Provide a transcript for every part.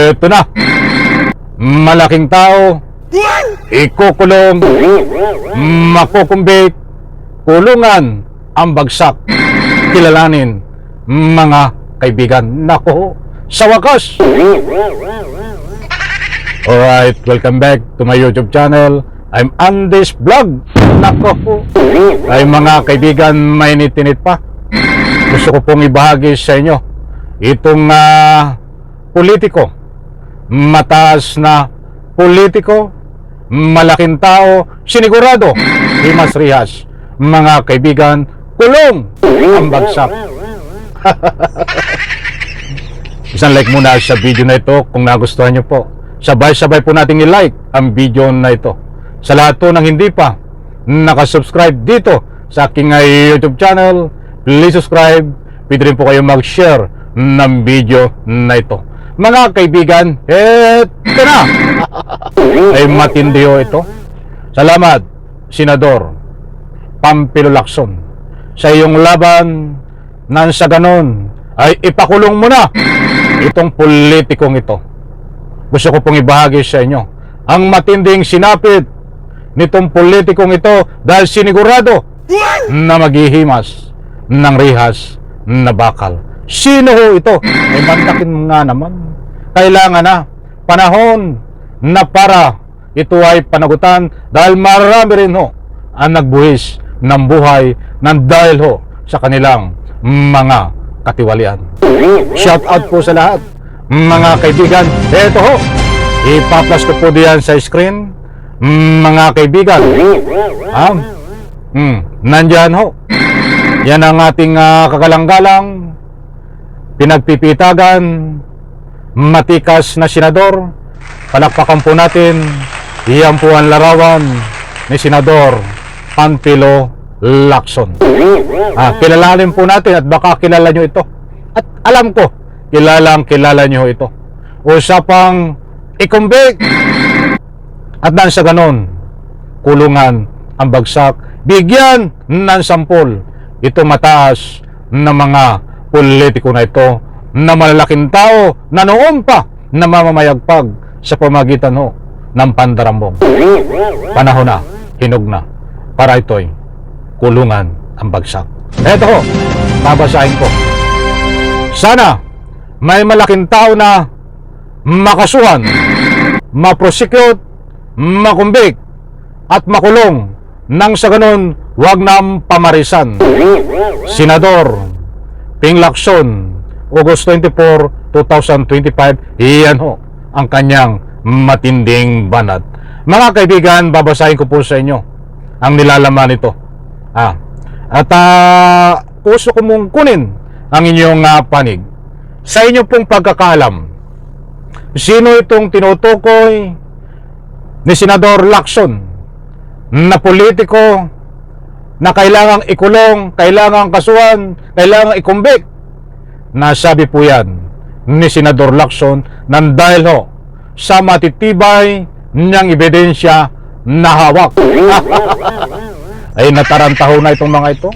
Eto na, malaking tao, ikukulong, makukumbik, kulungan ang bagsak. Kilalanin, mga kaibigan. Nako, sa wakas. Alright, welcome back to my YouTube channel. I'm Andes Vlog. Nako, ay mga kaibigan, mainit-init pa. Gusto ko pong ibahagi sa inyo itong politiko, mataas na politiko, malaking tao, sinigurado, Dimas Rihas. Mga kaibigan, kulong ang bagsak. Isang like muna sa video na ito kung nagustuhan nyo po. Sabay-sabay po nating i-like ang video na ito. Sa lahat po ng hindi pa nakasubscribe dito sa aking YouTube channel, please subscribe. Pwede rin po kayo mag-share ng video na ito. Mga kaibigan, eto na! Ay matindi ho ito. Salamat, Senador Pampilo Lacson, sa iyong laban. Nang sa ganon ay ipakulong mo na itong politikong ito. Gusto ko pong ibahagi sa inyo ang matinding sinapit nitong politikong ito dahil sinigurado na maghihimas ng rihas na bakal. Sino ho ito? Ay mantakin nga naman. Kailangan na panahon na para ito ay panagutan dahil marami rin ho ang nagbuhis ng buhay ng dahil ho sa kanilang mga katiwalian. Shout out po sa lahat, mga kaibigan. Eto ho, ipaplas ko po diyan sa screen, mga kaibigan. Nandyan ho. Yan ang ating kagalang-galang, pinagpipitagan, matikas na senador. Palakpakan po natin. Iyan po ang larawan ni Senador Pampilo Lacson. Kilalanin po natin at baka kilala nyo ito. At alam ko, kilala nyo ito. Usapang ikumbik. At nang sa ganon, kulungan ang bagsak. Bigyan ng sampol ito mataas na mga politiko na ito na malalaking tao na noon pa na mamamayagpag sa pamagitan ho ng pandarambong. Panahon na, hinog na para ito'y kulungan ang bagsak. Eto ho, babasahin ko. Sana may malaking tao na makasuhan, maprosecute, makumbik at makulong nang sa ganon wag nang pamarisan. Senador Ping Lacson, August 24, 2025. Iyan ho ang kanyang matinding banat. Mga kaibigan, babasahin ko po sa inyo ang nilalaman nito. At gusto ko mong kunin ang inyong panig. Sa inyo pong pagkakaalam, sino itong tinutukoy ni Senador Lacson na politiko na kailangang ikulong, kailangang kasuhan, kailangang ikumbik? Nasabi po yan ni Senador Lacson nang dahil ho sa matitibay niyang ebidensya na hawak. Ay natarantaho na itong mga ito.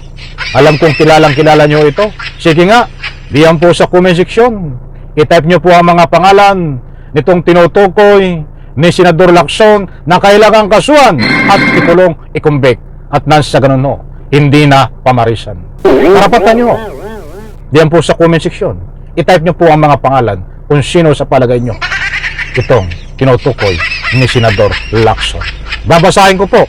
Alam kong kilala nyo ito. Sige nga, diyan po sa comment section, i-type nyo po ang mga pangalan nitong tinutukoy ni Senador Lacson na kailangang kasuhan at ikulong, ikumbik. At nasa ganun ho, hindi na pamarisan. Karapatan nyo. Diyan po sa comment section, i-type nyo po ang mga pangalan kung sino sa palagay nyo itong tinutukoy ni Senador Lacson. Babasahin ko po.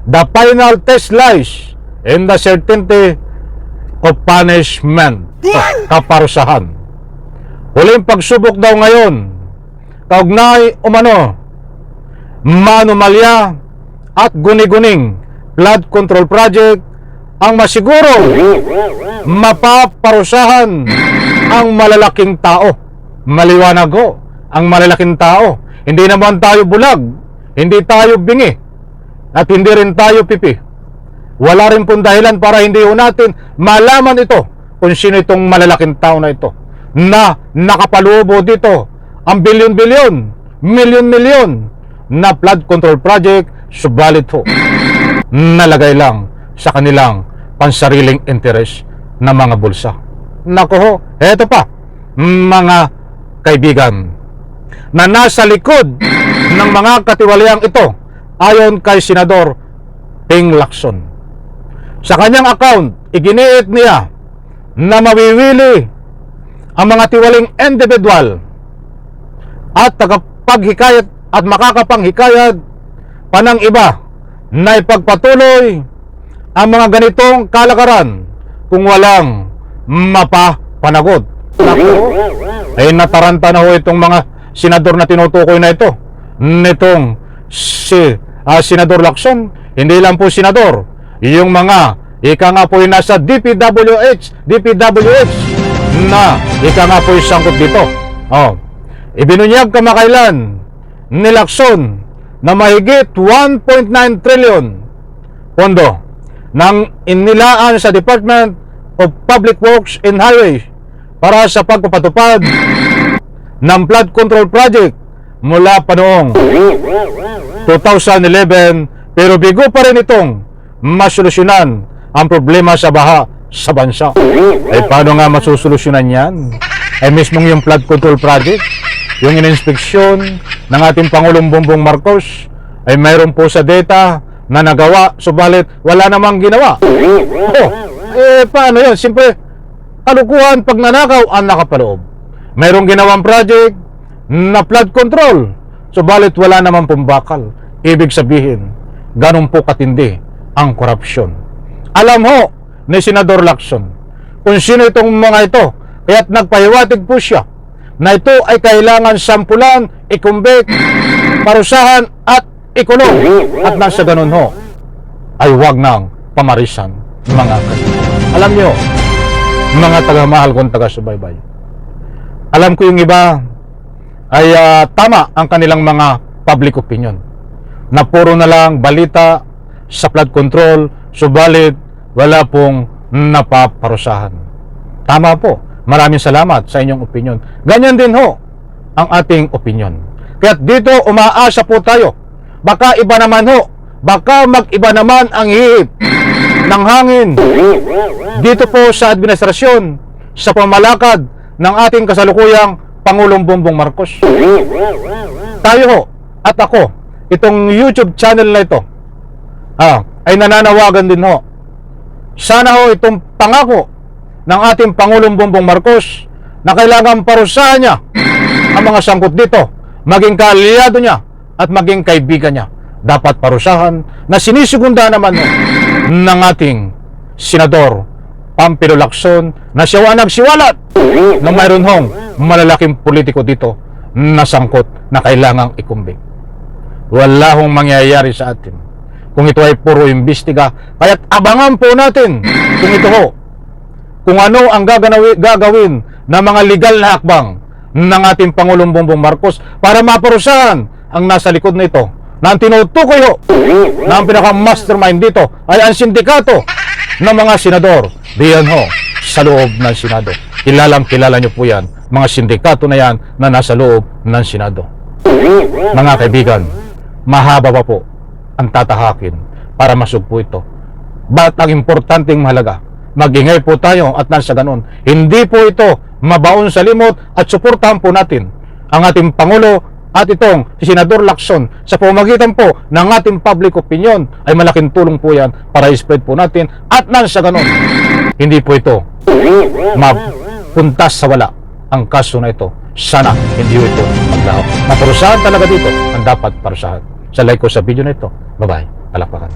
The final test lies in the certainty of punishment. Kaparusahan. Huling pagsubok daw ngayon, kaugnay umano, manumalya at guni-guning flood control project ang masiguro mapaparusahan ang malalaking tao. Maliwanag ho, ang malalaking tao. Hindi naman tayo bulag, hindi tayo bingi, at hindi rin tayo pipi. Wala rin pong dahilan para hindi ho natin malaman ito kung sino itong malalaking tao na ito na nakapalubo dito ang bilyon-bilyon, milyon-milyon na flood control project, subalit ho nalagay lang sa kanilang pansariling interes na mga bulsa. Nako ho, eto pa, mga kaibigan, na nasa likod ng mga katiwaliang ito ayon kay Senador Ping Lacson. Sa kanyang account, iginiit niya na mawiwili ang mga tiwaling individual at tagapaghikayat at makakapanghikayat pa ng iba na ipagpatuloy ang mga ganitong kalakaran kung walang mapapanagot. Ay nataranta na ho itong mga senador na tinutukoy na ito nitong si Senador Lacson. Hindi lang po senador, yung mga ika nga po yung nasa DPWH na ika nga po yung sangkot dito. Ibinunyag kamakailan ni Lacson na mahigit 1.9 trillion pondo nang inilaan sa Department of Public Works and Highways para sa pagpapatupad ng flood control project mula pa noong 2011, pero bigo pa rin itong masolusyonan ang problema sa baha sa bansa. Ay paano nga masusolusyonan yan? Ay mismong yung flood control project, yung ininspeksyon ng ating Pangulong Bongbong Marcos, ay mayroon po sa data na nagawa, subalit wala namang ginawa. Paano yun? Siyempre, kalukuhan pag nanakaw ang nakapaloob. Mayroong ginawang project na flood control, subalit wala namang pumbakal. Ibig sabihin, ganun po katindi ang korupsyon. Alam ho ni Senador Lacson kung sino itong mga ito, kaya't nagpahiwatig po siya na ito ay kailangan sampulan, ikumbik, parusahan at ikulong. At nasa ganun ho, ay huwag nang pamarisan mga kaibigan. Alam nyo, mga tagamahal kong taga-subaybay, alam ko yung iba ay tama ang kanilang mga public opinion na puro na lang balita sa flood control, subalit wala pong napaparusahan. Tama po, maraming salamat sa inyong opinion. Ganyan din ho ang ating opinion. Kaya dito umaasa po tayo, baka iba naman ho, baka mag-iba naman ang hihip ng hangin dito po sa administrasyon, sa pamalakad ng ating kasalukuyang Pangulong Bongbong Marcos. Tayo ho at ako, itong YouTube channel na ito ay nananawagan din ho. Sana ho itong pangako ng ating Pangulong Bongbong Marcos na kailangan parusahan niya ang mga sangkot dito, maging kaalyado niya at maging kaibigan niya, dapat parusahan na sinisigunda naman ho ng ating Senador Pampilo Lacson na siya nagsiwalat na mayroon hong malalaking politiko dito na sangkot na kailangang ikumbik. Wala hong mangyayari sa atin kung ito ay puro imbestiga. Kaya't abangan po natin kung ito ho, kung ano ang gagawin ng mga legal na hakbang ng ating Pangulong Bongbong Marcos para maparusahan ang nasa likod na ito, na ang tinutukoy ho na ang pinaka-mastermind dito ay ang sindikato ng mga senador diyan ho sa loob ng Senado. Kilala nyo po yan, mga sindikato na yan na nasa loob ng Senado. Mga kaibigan, mahaba pa po ang tatahakin para masugpo ito. Ba't ang importanteng mahalaga, mag-ingay po tayo at nasa ganon, hindi po ito mabaon sa limot at suportahan po natin ang ating Pangulo at itong si Senador Lacson sa pamamagitan po ng ating public opinion. Ay malaking tulong po yan para i-spread po natin at nasa ganon, hindi po ito mapuntas sa wala ang kaso na ito. Sana hindi ito maglaho. Maparusahan talaga dito ang dapat parusahan. Sa like ko sa video na ito. Bye-bye. Palakpakan.